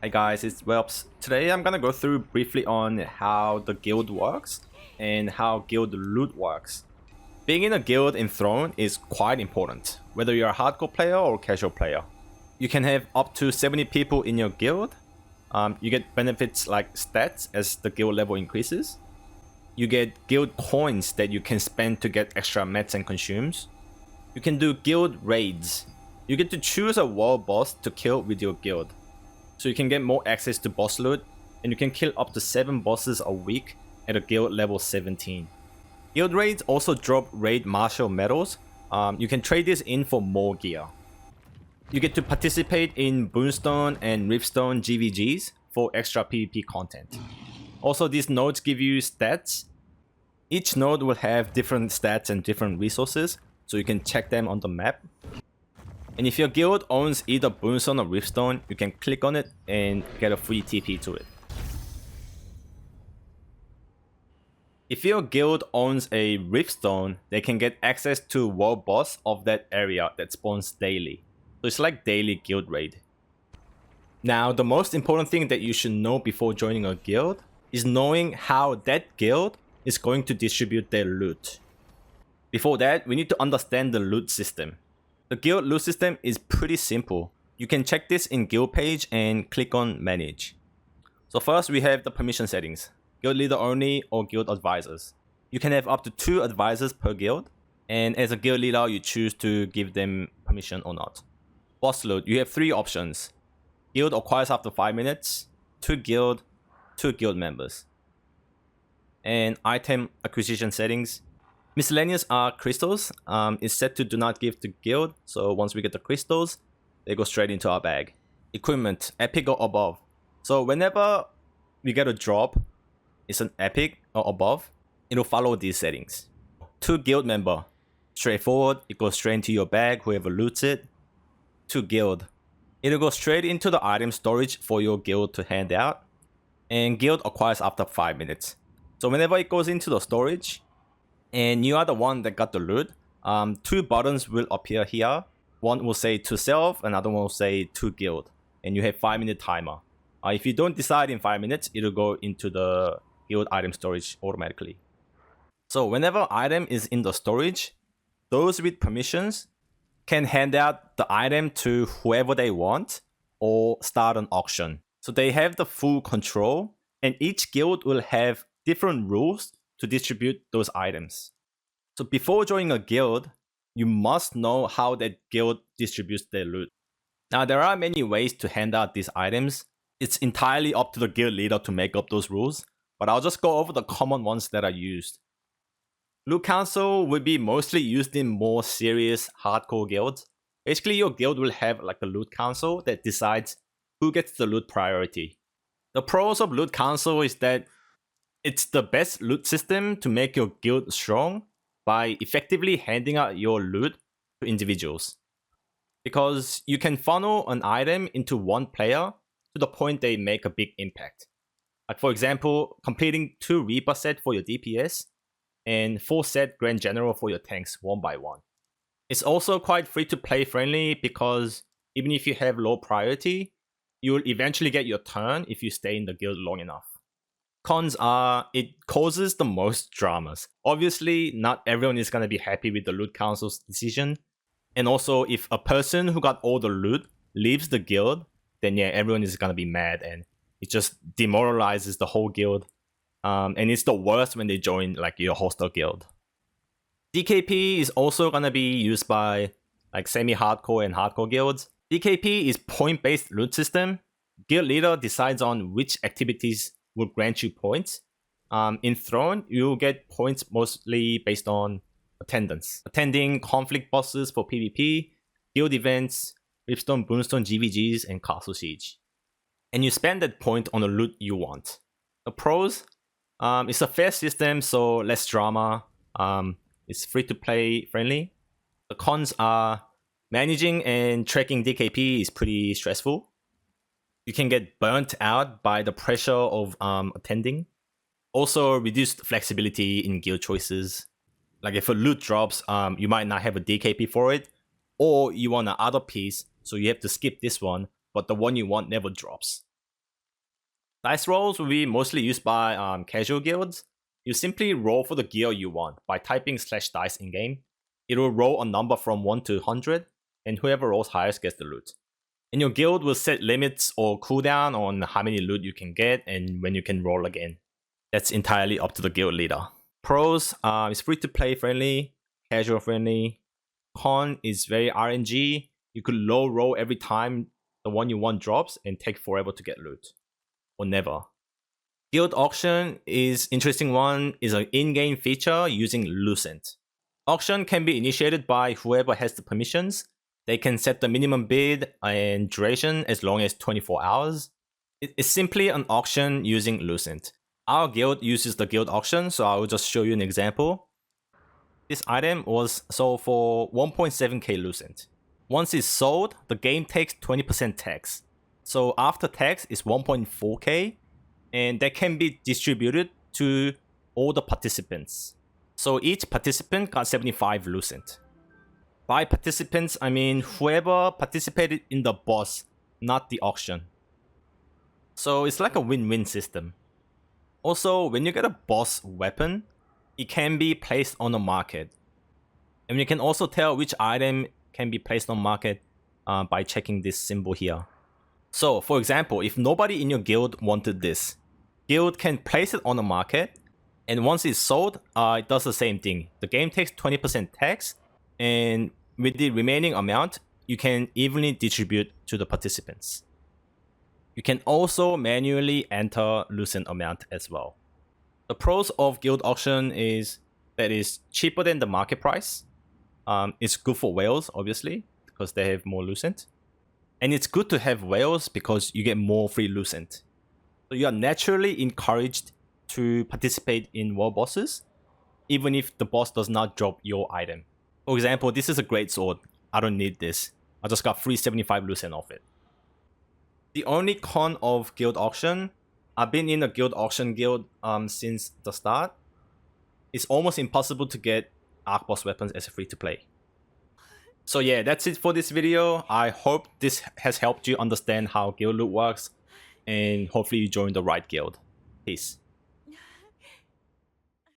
Hey guys, it's Welps. Today I'm gonna go through briefly on how the guild works and how guild loot works. Being in a guild in Throne is quite important, whether you're a hardcore player or casual player. You can have up to 70 people in your guild. You get benefits like stats as the guild level increases. You get guild coins that you can spend to get extra mats and consumes. You can do guild raids. You get to choose a world boss to kill with your guild. So you can get more access to boss loot, and you can kill up to 7 bosses a week at a guild level 17. Guild raids also drop raid marshal medals. You can trade this in for more gear. You get to participate in Boonstone and Riftstone GVGs for extra PvP content. Also, these nodes give you stats. Each node will have different stats and different resources, so you can check them on the map. And if your guild owns either Boonstone or Riftstone, you can click on it and get a free TP to it. If your guild owns a Riftstone, they can get access to world boss of that area that spawns daily. So it's like daily guild raid. Now, the most important thing that you should know before joining a guild is knowing how that guild is going to distribute their loot. Before that, we need to understand the loot system. The guild loot system is pretty simple. You can check this in guild page and click on manage. So first we have the permission settings. Guild leader only or guild advisors. You can have up to 2 advisors per guild, and as a guild leader you choose to give them permission or not. Boss loot, you have 3 options. Guild acquires after 5 minutes, 2 guild members. And item acquisition settings. Miscellaneous are crystals. It's set to do not give to guild, so once we get the crystals, they go straight into our bag. Equipment, epic or above. So whenever we get a drop, it's an epic or above, it'll follow these settings. 2 guild member, straightforward, it goes straight into your bag, whoever loots it. 2 guild, it'll go straight into the item storage for your guild to hand out. And guild acquires after 5 minutes. So whenever it goes into the storage, and you are the one that got the loot, 2 buttons will appear here. One will say to self, another one will say to guild, and you have 5-minute timer. If you don't decide in 5 minutes, it'll go into the guild item storage automatically. So whenever item is in the storage, those with permissions can hand out the item to whoever they want or start an auction. So they have the full control, and each guild will have different rules to distribute those items. So before joining a guild, you must know how that guild distributes their loot. Now there are many ways to hand out these items. It's entirely up to the guild leader to make up those rules, but I'll just go over the common ones that are used. Loot council will be mostly used in more serious hardcore guilds. Basically your guild will have like a loot council that decides who gets the loot priority. The pros of loot council is that it's the best loot system to make your guild strong by effectively handing out your loot to individuals. Because you can funnel an item into one player to the point they make a big impact. Like for example, completing 2 Reaper set for your DPS and 4 set Grand General for your tanks one by one. It's also quite free to play friendly because even if you have low priority, you will eventually get your turn if you stay in the guild long enough. Cons are, it causes the most dramas. Obviously, not everyone is going to be happy with the loot council's decision. And also, if a person who got all the loot leaves the guild, then yeah, everyone is going to be mad and it just demoralizes the whole guild. And it's the worst when they join like your hostile guild. DKP is also going to be used by like semi-hardcore and hardcore guilds. DKP is point-based loot system. Guild leader decides on which activities will grant you points. In Throne, you'll get points mostly based on attendance. Attending conflict bosses for PvP, guild events, Ripstone, Boonstone, GVGs, and Castle Siege. And you spend that point on the loot you want. The pros, it's a fair system, so less drama. It's free to play friendly. The cons are managing and tracking DKP is pretty stressful. You can get burnt out by the pressure of attending. Also, reduced flexibility in guild choices. Like if a loot drops, you might not have a DKP for it, or you want another piece, so you have to skip this one, but the one you want never drops. Dice rolls will be mostly used by casual guilds. You simply roll for the gear you want by typing /dice in game. It will roll a number from 1 to 100, and whoever rolls highest gets the loot. And your guild will set limits or cooldown on how many loot you can get and when you can roll again. That's entirely up to the guild leader. Pros, it's free to play friendly, casual friendly. Con is very RNG. You could low roll every time the one you want drops and take forever to get loot. Or never. Guild auction is interesting one, is an in-game feature using Lucent. Auction can be initiated by whoever has the permissions. They can set the minimum bid and duration as long as 24 hours. It's simply an auction using Lucent. Our guild uses the guild auction, so I will just show you an example. This item was sold for 1.7k Lucent. Once it's sold, the game takes 20% tax. So after tax is 1.4k, and that can be distributed to all the participants. So each participant got 75 Lucent. By participants, I mean whoever participated in the boss, not the auction. So it's like a win-win system. Also, when you get a boss weapon, it can be placed on the market. And you can also tell which item can be placed on market by checking this symbol here. So, for example, if nobody in your guild wanted this, guild can place it on the market, and once it's sold, it does the same thing. The game takes 20% tax, and with the remaining amount, you can evenly distribute to the participants. You can also manually enter Lucent amount as well. The pros of guild auction is that it's cheaper than the market price. It's good for whales, obviously, because they have more Lucent. And it's good to have whales because you get more free Lucent. So you are naturally encouraged to participate in world bosses, even if the boss does not drop your item. For example, this is a great sword. I don't need this. I just got free 75 Lucent off it. The only con of guild auction, I've been in a guild auction guild since the start. It's almost impossible to get Arc Boss weapons as a free to play. So yeah, that's it for this video. I hope this has helped you understand how guild loot works, and hopefully you join the right guild. Peace.